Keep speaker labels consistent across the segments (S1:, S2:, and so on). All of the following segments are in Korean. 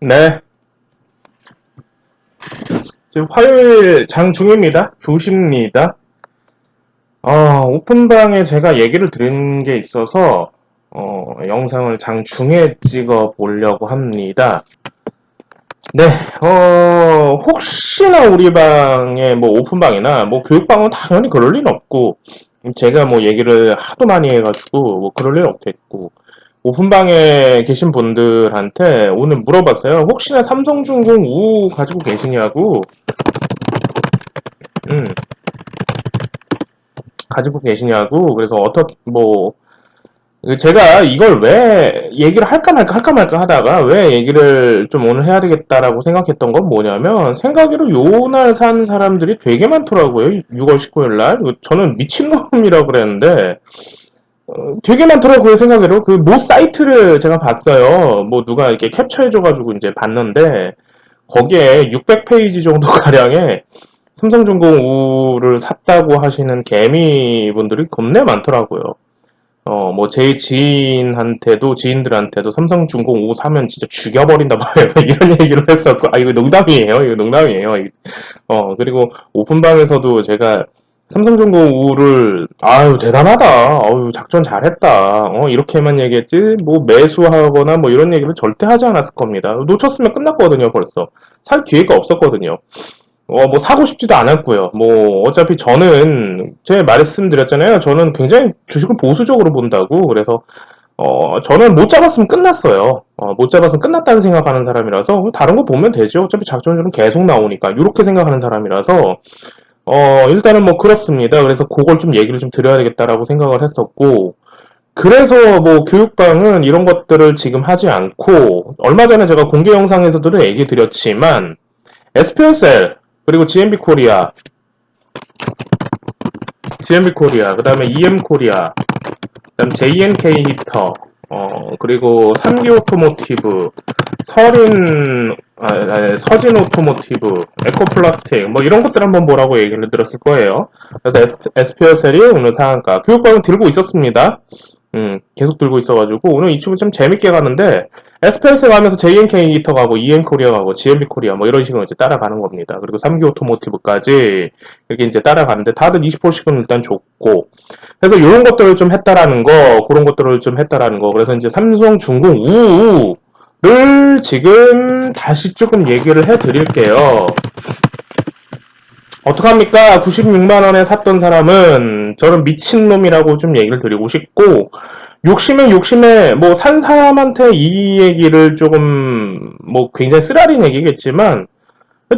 S1: 네, 지금 화요일 장중입니다. 2시입니다. 오픈방에 제가 얘기를 드린 게 있어서, 영상을 장중에 찍어 보려고 합니다. 네, 혹시나 우리 방에 뭐 오픈방이나 뭐 교육방은 당연히 그럴 리는 없고, 제가 뭐 얘기를 하도 많이 해가지고, 뭐 그럴 리는 없겠고, 오픈방에 계신 분들한테 오늘 물어봤어요. 혹시나 삼성중공 우 가지고 계시냐고. 음, 가지고 계시냐고. 그래서 어떻게, 뭐, 제가 이걸 왜 얘기를 할까 말까 하다가 왜 얘기를 좀 오늘 해야 되겠다라고 생각했던 건 뭐냐면, 생각으로 요날 산 사람들이 되게 많더라고요. 6월 19일 날. 저는 미친놈이라고 그랬는데, 되게 많더라고요, 생각으로. 그 모 사이트를 제가 봤어요. 뭐 누가 이렇게 캡처해줘가지고 이제 봤는데, 거기에 600페이지 정도 가량의 삼성중공 우를 샀다고 하시는 개미분들이 겁내 많더라고요. 뭐, 제 지인들한테도 삼성중공 우 사면 진짜 죽여버린다, 막 이런 얘기를 했었고, 이거 농담이에요. 이거 농담이에요. 그리고 오픈방에서도 제가 삼성중공 우를, 아유, 대단하다. 아유, 작전 잘했다. 이렇게만 얘기했지, 뭐, 매수하거나 뭐 이런 얘기를 절대 하지 않았을 겁니다. 놓쳤으면 끝났거든요, 벌써. 살 기회가 없었거든요. 뭐 사고 싶지도 않았고요. 뭐 어차피 제가 말씀드렸잖아요. 저는 굉장히 주식을 보수적으로 본다고. 그래서 저는 못 잡았으면 끝났어요. 못 잡았으면 끝났다는 생각하는 사람이라서 다른 거 보면 되죠. 어차피 작전주는 계속 나오니까 이렇게 생각하는 사람이라서 일단은 뭐 그렇습니다. 그래서 그걸 좀 얘기를 좀 드려야 되겠다라고 생각을 했었고, 그래서 뭐 교육방은 이런 것들을 지금 하지 않고, 얼마 전에 제가 공개 영상에서도 얘기 드렸지만 SPSL 그리고 GMB 코리아, 그 다음에 EM 코리아, 그 다음 JNK 히터, 그리고 삼기 오토모티브, 서진 오토모티브, 에코플라스틱, 뭐 이런 것들 한번 보라고 얘기를 들었을 거예요. 그래서 SPSL이 오늘 상한가, 교육방은 들고 있었습니다. 계속 들고 있어가지고 오늘 이 친구 좀 재밌게 가는데, SPS 가면서 JNK 히터 가고 EM 코리아 가고 GMB 코리아 뭐 이런 식으로 이제 따라가는 겁니다. 그리고 3기 오토모티브까지 이렇게 이제 따라가는데 다들 20%씩은 일단 줬고, 그래서 이런 것들을 좀 했다라는 거, 그런 것들을 좀 했다라는 거. 그래서 이제 삼성중공 우를 지금 다시 조금 얘기를 해드릴게요. 어떡합니까? 96만원에 샀던 사람은 저는 미친놈이라고 좀 얘기를 드리고 싶고, 욕심에 뭐 산 사람한테 이 얘기를 조금 뭐 굉장히 쓰라린 얘기겠지만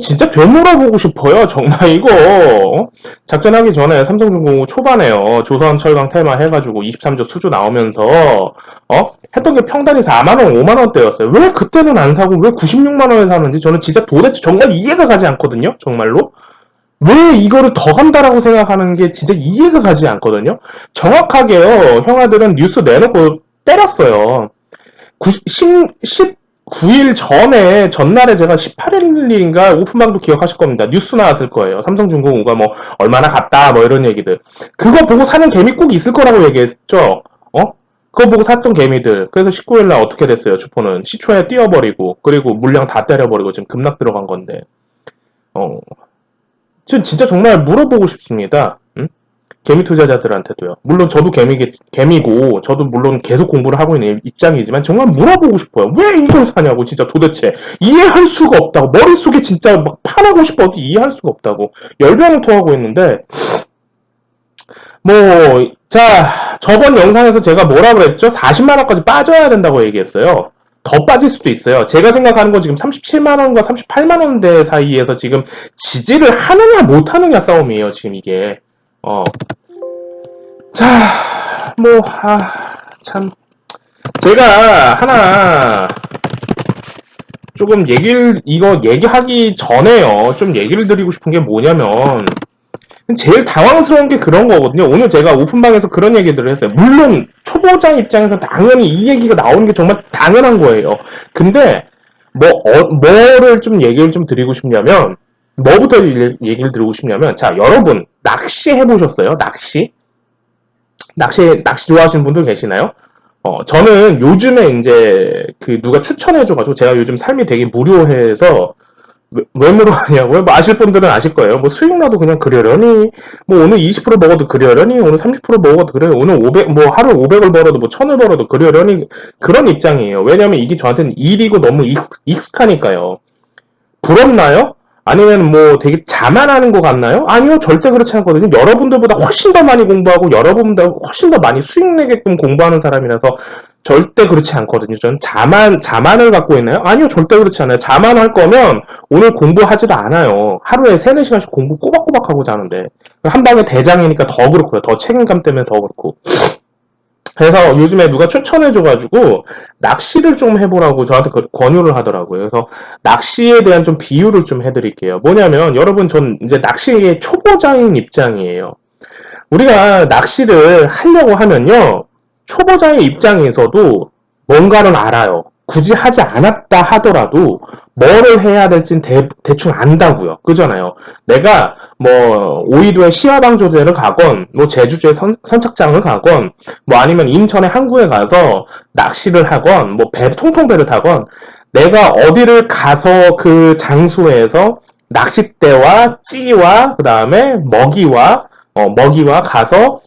S1: 진짜 되물어보고 싶어요. 정말 이거 작전하기 전에 삼성중공업 초반에요. 조선철강 테마 해가지고 23조 수주 나오면서 했던 게 평단이 4만원, 5만원대였어요. 왜 그때는 안 사고 왜 96만원에 사는지 저는 진짜 도대체 정말 이해가 가지 않거든요. 정말로. 왜 이거를 더 간다라고 생각하는 게 진짜 이해가 가지 않거든요. 정확하게요. 형아들은 뉴스 내놓고 때렸어요. 19일 전날에 제가 18일인가 오픈방도 기억하실 겁니다. 뉴스 나왔을 거예요. 삼성중공업가 뭐 얼마나 갔다 뭐 이런 얘기들. 그거 보고 사는 개미 꼭 있을 거라고 얘기했죠. 그거 보고 샀던 개미들. 그래서 19일날 어떻게 됐어요? 주포는 시초에 띄워버리고 그리고 물량 다 때려버리고 지금 급락 들어간 건데. 지금 진짜 정말 물어보고 싶습니다. 응? 개미 투자자들한테도요. 물론 저도 개미고, 저도 물론 계속 공부를 하고 있는 입장이지만 정말 물어보고 싶어요. 왜 이걸 사냐고, 진짜 도대체. 이해할 수가 없다고. 머릿속에 진짜 막 파라고 싶어도 이해할 수가 없다고. 열변을 토하고 있는데, 뭐, 자, 저번 영상에서 제가 뭐라 그랬죠? 40만원까지 빠져야 된다고 얘기했어요. 더 빠질 수도 있어요. 제가 생각하는 건 지금 37만원과 38만원대 사이에서 지금 지지를 하느냐 못하느냐 싸움이에요. 지금 이게. 자, 뭐, 참. 제가 하나 조금 이거 얘기하기 전에요. 좀 얘기를 드리고 싶은 게 뭐냐면, 제일 당황스러운 게 그런 거거든요. 오늘 제가 오픈방에서 그런 얘기들을 했어요. 물론 초보자 입장에서 당연히 이 얘기가 나오는 게 정말 당연한 거예요. 근데 뭐를 좀 얘기를 좀 드리고 싶냐면, 뭐부터 얘기를 드리고 싶냐면, 자, 여러분 낚시 해보셨어요? 낚시 좋아하시는 분들 계시나요? 저는 요즘에 이제 그 누가 추천해줘가지고 제가 요즘 삶이 되게 무료해서 왜 무료하냐고요? 뭐 아실 분들은 아실 거예요. 뭐 수익 나도 그냥 그러려니, 뭐 오늘 20% 먹어도 그러려니, 오늘 30% 먹어도 그러려니, 오늘 500, 뭐 하루 500을 벌어도 뭐 1000을 벌어도 그러려니 그런 입장이에요. 왜냐면 이게 저한테는 일이고 너무 익숙하니까요. 부럽나요? 아니면 뭐 되게 자만하는 것 같나요? 아니요, 절대 그렇지 않거든요. 여러분들보다 훨씬 더 많이 공부하고 여러분보다 훨씬 더 많이 수익 내게끔 공부하는 사람이라서 절대 그렇지 않거든요. 저는 자만을 갖고 있나요? 아니요, 절대 그렇지 않아요. 자만할 거면 오늘 공부하지도 않아요. 하루에 3, 4시간씩 공부 꼬박꼬박 하고 자는데. 한 방에 대장이니까 더 그렇고요. 더 책임감 때문에 더 그렇고. 그래서 요즘에 누가 추천해줘가지고 낚시를 좀 해보라고 저한테 권유를 하더라고요. 그래서 낚시에 대한 좀 비유를 좀 해드릴게요. 뭐냐면 여러분 전 이제 낚시의 초보자인 입장이에요. 우리가 낚시를 하려고 하면요. 초보자의 입장에서도 뭔가는 알아요. 굳이 하지 않았다 하더라도 뭐를 해야 될진 대충 안다고요. 그잖아요. 내가 뭐 오이도에 시야방조제를 가건 뭐 제주도에 선착장을 가건 뭐 아니면 인천의 항구에 가서 낚시를 하건 뭐 배 통통배를 타건 내가 어디를 가서 그 장소에서 낚싯대와 찌와 그 다음에 먹이와 가서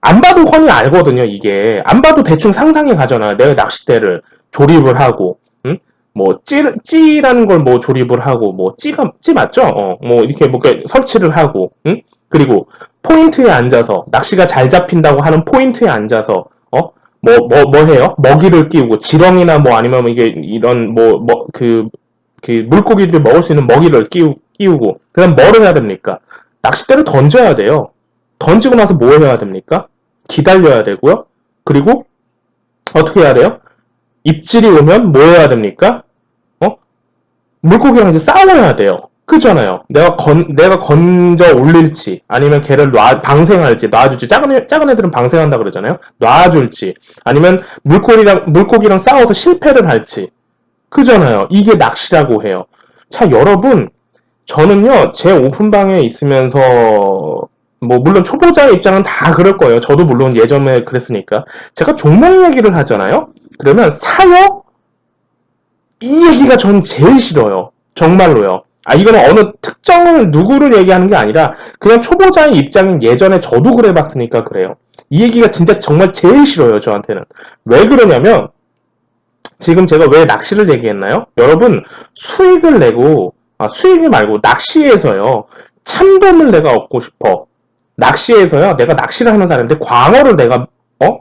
S1: 안 봐도 훤히 알거든요, 이게. 안 봐도 대충 상상이 가잖아요. 내가 낚싯대를 조립을 하고, 응? 뭐, 찌라는 걸 뭐 조립을 하고, 뭐, 찌 맞죠? 뭐, 이렇게 뭐, 설치를 하고, 응? 그리고 포인트에 앉아서, 낚시가 잘 잡힌다고 하는 포인트에 앉아서, 뭐 해요? 먹이를 끼우고, 지렁이나 뭐 아니면 이게 이런 물고기들이 먹을 수 있는 먹이를 끼우고, 그 다음 뭐를 해야 됩니까? 낚싯대를 던져야 돼요. 던지고 나서 뭐 해야 됩니까? 기다려야 되고요. 그리고 어떻게 해야 돼요? 입질이 오면 뭐 해야 됩니까? 물고기랑 이제 싸워야 돼요. 그잖아요. 내가 건져 올릴지, 아니면 걔를 방생할지, 놔줄지, 작은 애들은 방생한다 그러잖아요. 놔줄지, 아니면 물고기랑 싸워서 실패를 할지. 그잖아요. 이게 낚시라고 해요. 자, 여러분, 저는요, 제 오픈방에 있으면서, 뭐, 물론 초보자의 입장은 다 그럴 거예요. 저도 물론 예전에 그랬으니까. 제가 종목 얘기를 하잖아요? 그러면 사요? 이 얘기가 전 제일 싫어요. 정말로요. 이거는 어느 특정을 누구를 얘기하는 게 아니라, 그냥 초보자의 입장은 예전에 저도 그래봤으니까 그래요. 이 얘기가 진짜 정말 제일 싫어요, 저한테는. 왜 그러냐면, 지금 제가 왜 낚시를 얘기했나요? 여러분, 수익을 내고, 수익이 말고 낚시에서요, 참돔을 내가 얻고 싶어. 낚시에서요, 내가 낚시를 하는 사람인데 광어를 내가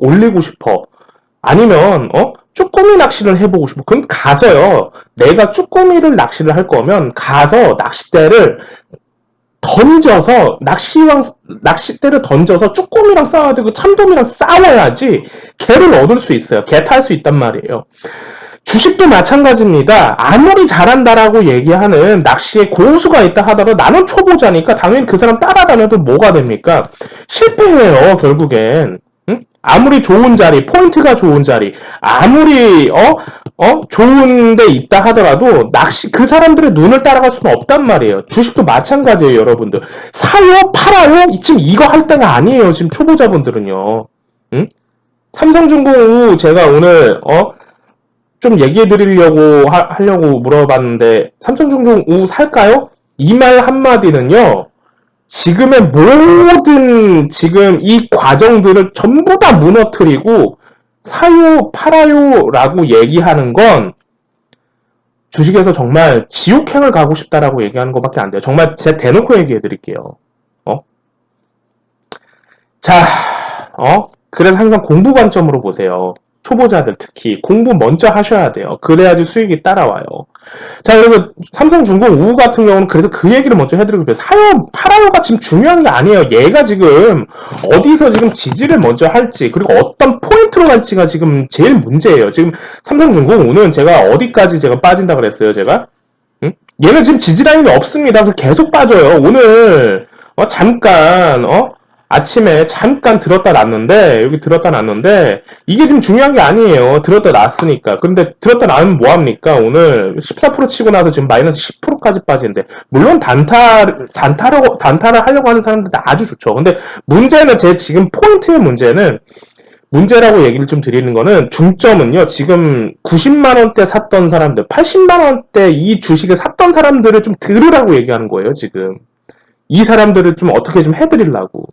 S1: 올리고 싶어. 아니면 쭈꾸미 낚시를 해보고 싶어. 그럼 가서요. 내가 쭈꾸미를 낚시를 할 거면 가서 낚싯대를 던져서 쭈꾸미랑 싸워야 되고 참돔이랑 싸워야지 개를 얻을 수 있어요. 개 탈 수 있단 말이에요. 주식도 마찬가지입니다. 아무리 잘한다라고 얘기하는 낚시에 고수가 있다 하더라도 나는 초보자니까 당연히 그 사람 따라다녀도 뭐가 됩니까? 실패해요, 결국엔. 응? 아무리 좋은 자리, 포인트가 좋은 자리, 아무리 좋은 데 있다 하더라도 그 사람들의 눈을 따라갈 수는 없단 말이에요. 주식도 마찬가지예요, 여러분들. 사요, 팔아요? 지금 이거 할 때가 아니에요, 지금 초보자분들은요. 응? 삼성중공우 제가 오늘 좀 얘기해 드리려고 하려고 물어봤는데 삼성중공 우 살까요? 이 말 한마디는요. 지금의 모든 지금 이 과정들을 전부 다 무너뜨리고 사요, 팔아요 라고 얘기하는 건 주식에서 정말 지옥행을 가고 싶다라고 얘기하는 것밖에 안 돼요. 정말 제가 대놓고 얘기해 드릴게요. 자, 그래서 항상 공부 관점으로 보세요. 초보자들 특히 공부 먼저 하셔야 돼요. 그래야지 수익이 따라와요. 자, 그래서 삼성중공 우우 같은 경우는 그래서 그 얘기를 먼저 해드리고 있어요. 사요, 팔아요가 지금 중요한 게 아니에요. 얘가 지금 어디서 지금 지지를 먼저 할지 그리고 어떤 포인트로 갈지가 지금 제일 문제예요. 지금 삼성중공 우는 제가 어디까지 제가 빠진다 그랬어요. 제가 얘는 지금 지지라인이 없습니다. 그래서 계속 빠져요. 오늘 잠깐 아침에 잠깐 들었다 놨는데 여기 들었다 놨는데 이게 지금 중요한 게 아니에요. 들었다 놨으니까. 근데 들었다 놨으면 뭐합니까? 오늘 14% 치고 나서 지금 마이너스 10%까지 빠지는데 물론 단타를 하려고 하는 사람들도 아주 좋죠. 근데 문제는 제 지금 포인트의 문제는 문제라고 얘기를 좀 드리는 거는 중점은요. 지금 90만 원대 샀던 사람들, 80만 원대 이 주식을 샀던 사람들을 좀 들으라고 얘기하는 거예요. 지금 이 사람들을 좀 어떻게 좀 해드리려고.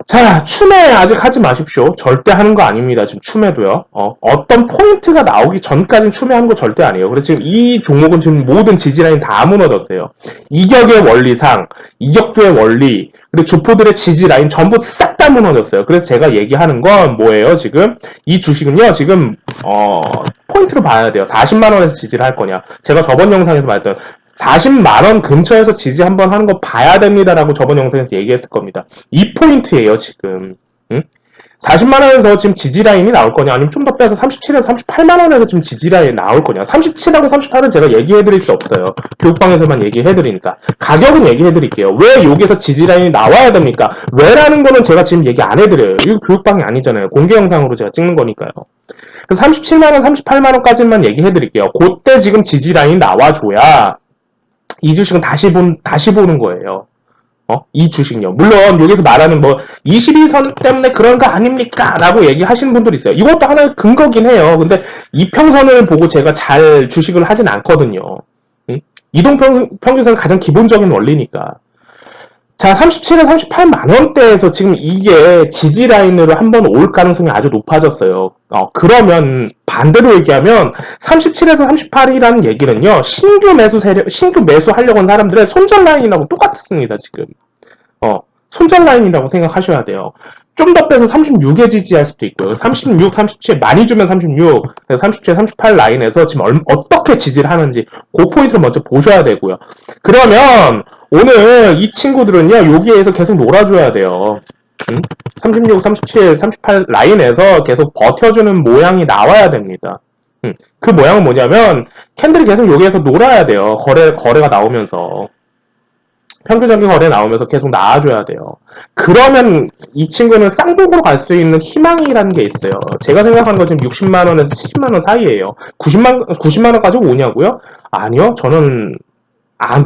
S1: 자, 추매 아직 하지 마십시오. 절대 하는 거 아닙니다. 지금 추매도요. 어떤 포인트가 나오기 전까지는 추매하는 거 절대 아니에요. 그래서 지금 이 종목은 지금 모든 지지라인 다 무너졌어요. 이격의 원리상, 이격도의 원리, 그리고 주포들의 지지라인 전부 싹 다 무너졌어요. 그래서 제가 얘기하는 건 뭐예요, 지금? 이 주식은요, 지금, 포인트로 봐야 돼요. 40만 원에서 지지를 할 거냐. 제가 저번 영상에서 말했던 40만원 근처에서 지지 한번 하는 거 봐야 됩니다라고 저번 영상에서 얘기했을 겁니다. 이 포인트예요, 지금. 응? 40만원에서 지금 지지 라인이 나올 거냐, 아니면 좀 더 빼서 37에서 38만원에서 지금 지지 라인이 나올 거냐. 37하고 38은 제가 얘기해드릴 수 없어요. 교육방에서만 얘기해드리니까. 가격은 얘기해드릴게요. 왜 여기서 지지 라인이 나와야 됩니까? 왜라는 거는 제가 지금 얘기 안 해드려요. 이거 교육방이 아니잖아요. 공개 영상으로 제가 찍는 거니까요. 그래서 37만원, 38만원까지만 얘기해드릴게요. 그때 지금 지지 라인이 나와줘야 이 주식은 다시 보는 거예요. 이 주식요. 물론, 여기서 말하는 22선 때문에 그런 거 아닙니까? 라고 얘기하시는 분들이 있어요. 이것도 하나의 근거긴 해요. 근데 이평선을 보고 제가 잘 주식을 하진 않거든요. 이동평균선은 가장 기본적인 원리니까. 자, 37에서 38만원대에서 지금 이게 지지라인으로 한번 올 가능성이 아주 높아졌어요. 그러면 반대로 얘기하면 37에서 38이라는 얘기는요, 신규 매수하려고 하는 사람들의 손절 라인이라고 똑같습니다, 지금. 손절 라인이라고 생각하셔야 돼요. 좀 더 빼서 36에 지지할 수도 있고요. 36, 37, 많이 주면 36, 37, 38 라인에서 지금 어떻게 지지를 하는지 그 포인트를 먼저 보셔야 되고요. 그러면 오늘 이 친구들은요, 여기에서 계속 놀아줘야 돼요. 36, 37, 38 라인에서 계속 버텨주는 모양이 나와야 됩니다. 그 모양은 뭐냐면 캔들이 계속 여기에서 놀아야 돼요. 거래가 나오면서. 평균적인 거래 나오면서 계속 나와줘야 돼요. 그러면 이 친구는 쌍복으로 갈 수 있는 희망이라는 게 있어요. 제가 생각하는 건 지금 60만원에서 70만원 사이에요. 90만원까지 오냐고요? 아니요. 저는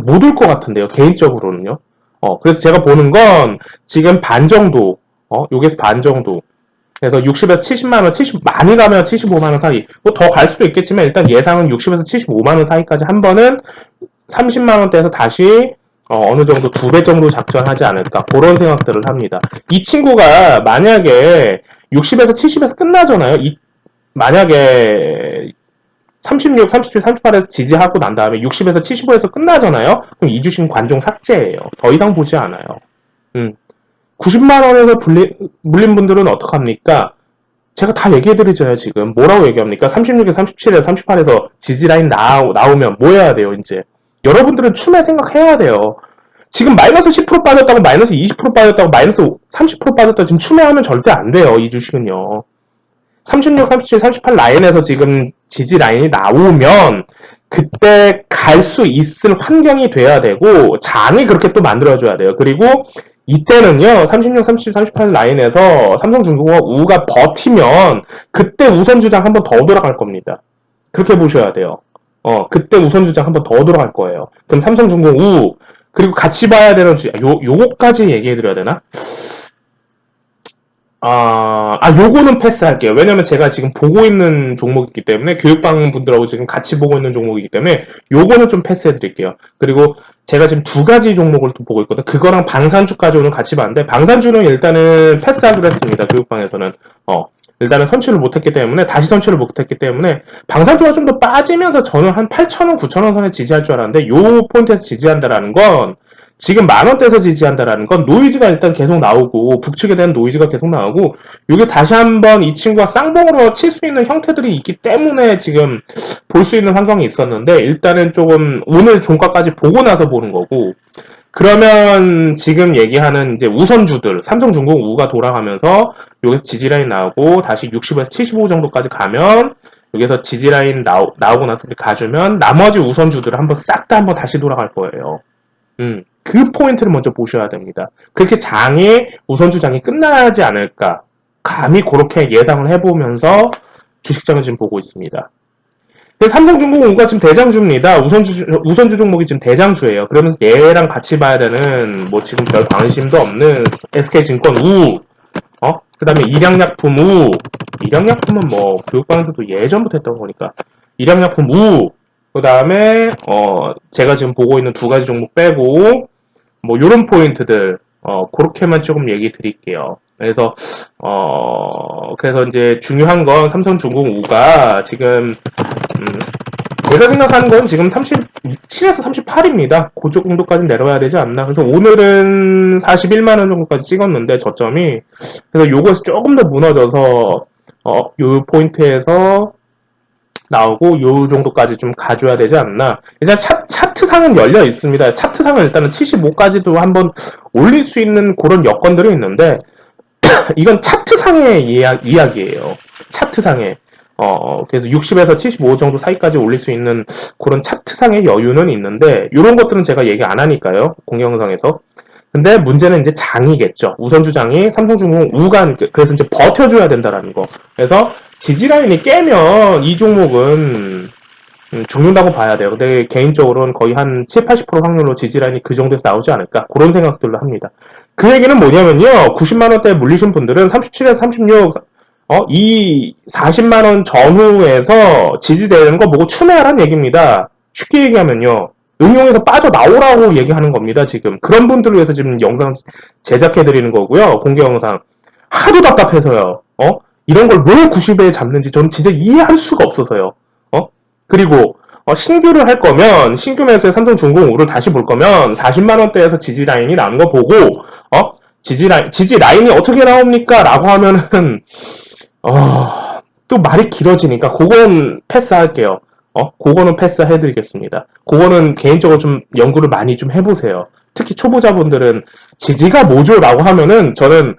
S1: 못 올 것 같은데요. 개인적으로는요. 그래서 제가 보는 건 지금 반 정도, 여기서 반 정도. 그래서 60에서 70만원, 많이 가면 75만원 사이. 더 갈 수도 있겠지만 일단 예상은 60에서 75만원 사이까지 한 번은 30만원대에서 다시 어느 정도 2배 정도 작전하지 않을까 그런 생각들을 합니다. 이 친구가 만약에 60에서 70에서 끝나잖아요. 만약에 36, 37, 38에서 지지하고 난 다음에 60에서 75에서 끝나잖아요. 그럼 이 주식은 관종 삭제예요. 더 이상 보지 않아요. 90만원에서 물린 분들은 어떡합니까? 제가 다 얘기해드리잖아요, 지금. 뭐라고 얘기합니까? 36에서 37에서 38에서 지지라인 나오면 뭐 해야 돼요, 이제? 여러분들은 추매 생각해야 돼요. 지금 마이너스 10% 빠졌다고, 마이너스 20% 빠졌다고, 마이너스 30% 빠졌다고 지금 추매하면 절대 안 돼요, 이 주식은요. 36, 37, 38 라인에서 지금 지지 라인이 나오면 그때 갈 수 있을 환경이 돼야 되고 장이 그렇게 또 만들어줘야 돼요. 그리고 이때는요, 36, 37, 38 라인에서 삼성중공업 우가 버티면 그때 우선주장 한번 더 돌아갈 겁니다. 그렇게 보셔야 돼요. 그때 우선주장 한번 더 돌아갈 거예요. 그럼 삼성중공 우, 그리고 같이 봐야 되는 요거까지 얘기해드려야 되나? 요거는 패스할게요. 왜냐면 제가 지금 보고 있는 종목이기 때문에, 교육방 분들하고 지금 같이 보고 있는 종목이기 때문에, 요거는 좀 패스해드릴게요. 그리고 제가 지금 2가지 종목을 또 보고 있거든요. 그거랑 방산주까지 오늘 같이 봤는데, 방산주는 일단은 패스하기로 했습니다. 교육방에서는. 일단은 선취를 못했기 때문에, 다시 선취를 못했기 때문에, 방산주가 좀 더 빠지면서 저는 한 8,000원, 9,000원 선에 지지할 줄 알았는데, 요 포인트에서 지지한다라는 건, 지금 만원대에서 지지한다라는 건 노이즈가 일단 계속 나오고 북측에 대한 노이즈가 계속 나오고 여기 다시 한번 이 친구가 쌍봉으로 칠 수 있는 형태들이 있기 때문에 지금 볼 수 있는 환경이 있었는데 일단은 조금 오늘 종가까지 보고 나서 보는 거고 그러면 지금 얘기하는 이제 우선주들 삼성중공 우가 돌아가면서 여기서 지지라인 나오고 다시 60에서 75 정도까지 가면 여기서 지지라인 나오고 나서 가주면 나머지 우선주들을 한번 싹 다 한번 다시 돌아갈 거예요. 그 포인트를 먼저 보셔야 됩니다. 그렇게 우선주장이 끝나지 않을까. 감히 그렇게 예상을 해보면서 주식장을 지금 보고 있습니다. 삼성중공업가 지금 대장주입니다. 우선주 종목이 지금 대장주예요. 그러면서 얘랑 같이 봐야 되는, 지금 별 관심도 없는 SK증권 그 다음에 일양약품 우. 일양약품은 뭐 교육방에서도 예전부터 했던 거니까. 일양약품 우. 그 다음에 제가 지금 보고 있는 두 가지 종목 빼고 뭐 요런 포인트들 그렇게만 조금 얘기 드릴게요. 그래서 이제 중요한 건 삼성중공 우가 지금 제가 생각하는 건 지금 37에서 38입니다. 그 정도까지 내려와야 되지 않나. 그래서 오늘은 41만원 정도까지 찍었는데, 저점이. 그래서 요것이 조금 더 무너져서, 요 포인트에서 나오고, 요 정도까지 좀 가져야 되지 않나. 일단 차트상은 열려 있습니다. 차트상은 일단은 75까지도 한번 올릴 수 있는 그런 여건들이 있는데, 이건 차트상의 이야기예요. 차트상의. 그래서 60에서 75 정도 사이까지 올릴 수 있는 그런 차트상의 여유는 있는데, 이런 것들은 제가 얘기 안 하니까요. 공개 영상에서. 근데 문제는 이제 장이겠죠. 우선주장이 삼성중공 우간, 그래서 이제 버텨줘야 된다라는 거. 그래서 지지라인이 깨면 이 종목은 죽는다고 봐야 돼요. 근데 개인적으로는 거의 한 7, 80% 확률로 지지라인이 그 정도에서 나오지 않을까. 그런 생각들로 합니다. 그 얘기는 뭐냐면요. 90만원대에 물리신 분들은 37에서 36, 이 40만원 전후에서 지지되는 거 보고 추매하라는 얘기입니다. 쉽게 얘기하면요. 응용해서 빠져나오라고 얘기하는 겁니다, 지금. 그런 분들을 위해서 지금 영상 제작해드리는 거고요, 공개 영상. 하도 답답해서요, 이런 걸 왜 90에 잡는지 저는 진짜 이해할 수가 없어서요, 그리고, 신규를 할 거면, 신규 매수의 삼성중공우를 다시 볼 거면, 40만원대에서 지지라인이 나온 거 보고, 지지라인이 어떻게 나옵니까? 라고 하면은, 또 말이 길어지니까, 그건 패스할게요. 그거는 패스해드리겠습니다. 그거는 개인적으로 좀 연구를 많이 좀 해보세요. 특히 초보자분들은 지지가 뭐죠라고 하면은 저는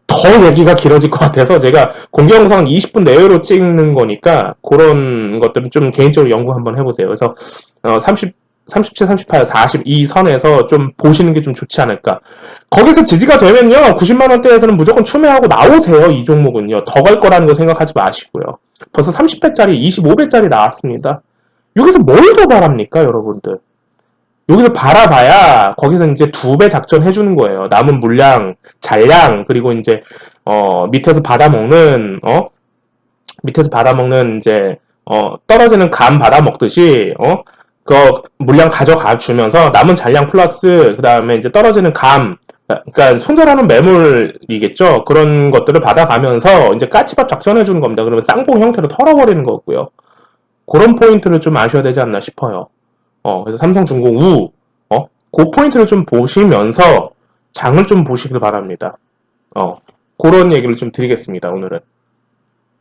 S1: 더 얘기가 길어질 것 같아서 제가 공개 영상 20분 내외로 찍는 거니까 그런 것들은 좀 개인적으로 연구 한번 해보세요. 그래서 37, 38, 40 이 선에서 좀 보시는 게 좀 좋지 않을까. 거기서 지지가 되면요. 90만원대에서는 무조건 추매하고 나오세요. 이 종목은요. 더 갈 거라는 거 생각하지 마시고요. 벌써 30배짜리, 25배짜리 나왔습니다. 여기서 뭘 더 바랍니까, 여러분들? 여기서 바라봐야 거기서 이제 2배 작전 해주는 거예요. 남은 물량, 잔량, 그리고 이제 밑에서 받아먹는 이제 떨어지는 감 받아먹듯이 그 물량 가져가 주면서 남은 잔량 플러스 그 다음에 이제 떨어지는 감, 그러니까 손절하는 매물이겠죠. 그런 것들을 받아가면서 이제 까치밥 작전해 주는 겁니다. 그러면 쌍봉 형태로 털어버리는 거고요. 그런 포인트를 좀 아셔야 되지 않나 싶어요. 그래서 삼성중공 우, 그 포인트를 좀 보시면서 장을 좀 보시길 바랍니다. 그런 얘기를 좀 드리겠습니다, 오늘은.